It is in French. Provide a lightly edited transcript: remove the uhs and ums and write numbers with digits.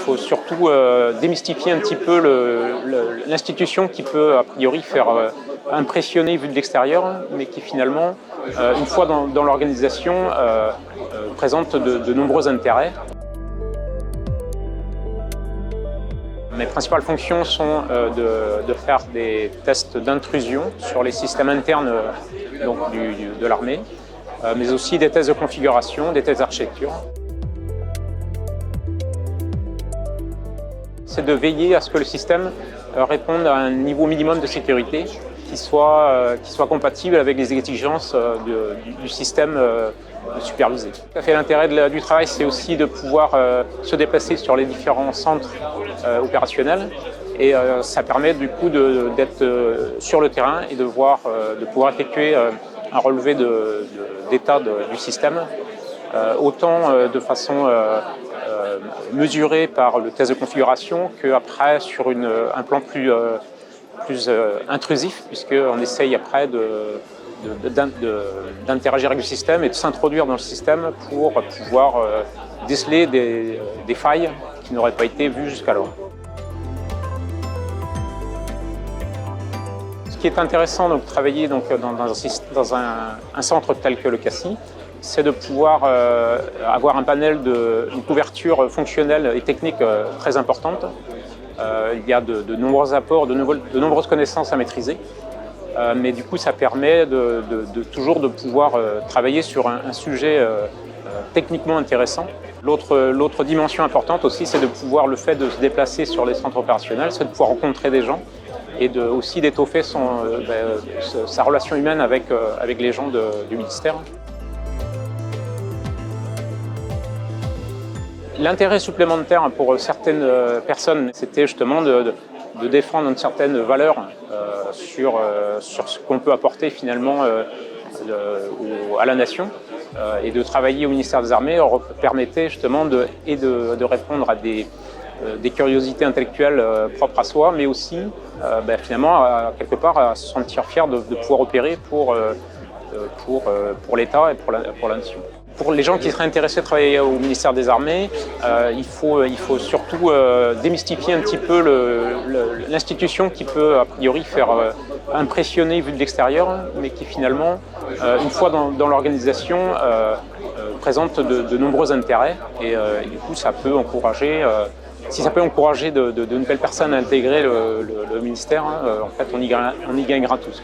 faut surtout démystifier un petit peu l'institution qui peut a priori faire impressionner vu de l'extérieur, mais qui finalement, une fois dans l'organisation, présente de nombreux intérêts. Mes principales fonctions sont de faire des tests d'intrusion sur les systèmes internes donc de l'armée, mais aussi des tests de configuration, des tests d'architecture. C'est de veiller à ce que le système réponde à un niveau minimum de sécurité qui soit compatible avec les exigences du système supervisé. Tout à fait, l'intérêt du travail, c'est aussi de pouvoir se déplacer sur les différents centres opérationnels, et ça permet du coup d'être sur le terrain et de pouvoir effectuer un relevé d'état du système, autant de façon mesurée par le test de configuration qu'après sur un plan plus intrusif, puisqu'on essaye après d'interagir avec le système et de s'introduire dans le système pour pouvoir déceler des failles qui n'auraient pas été vues jusqu'alors. Ce qui est intéressant de travailler dans un centre tel que le CACI, c'est de pouvoir avoir un panel une couverture fonctionnelle et technique très importante. Il y a de nombreux apports, de nombreuses connaissances à maîtriser, mais du coup ça permet toujours de pouvoir travailler sur un sujet techniquement intéressant. L'autre dimension importante aussi, c'est de pouvoir, le fait de se déplacer sur les centres opérationnels, c'est de pouvoir rencontrer des gens et aussi d'étoffer sa relation humaine avec les gens du ministère. L'intérêt supplémentaire pour certaines personnes, c'était justement de défendre une certaine valeur sur ce qu'on peut apporter finalement à la nation, et de travailler au ministère des Armées permettait justement de répondre à des curiosités intellectuelles propres à soi, mais aussi finalement quelque part à se sentir fier de pouvoir opérer pour l'État et pour la nation. Pour les gens qui seraient intéressés à travailler au ministère des Armées, il faut surtout démystifier un petit peu l'institution qui peut a priori faire impressionner vu de l'extérieur, mais qui finalement, une fois dans l'organisation, présente de nombreux intérêts, et du coup ça peut encourager, si ça peut encourager de nouvelles personnes à intégrer le ministère, en fait on y gagnera tous.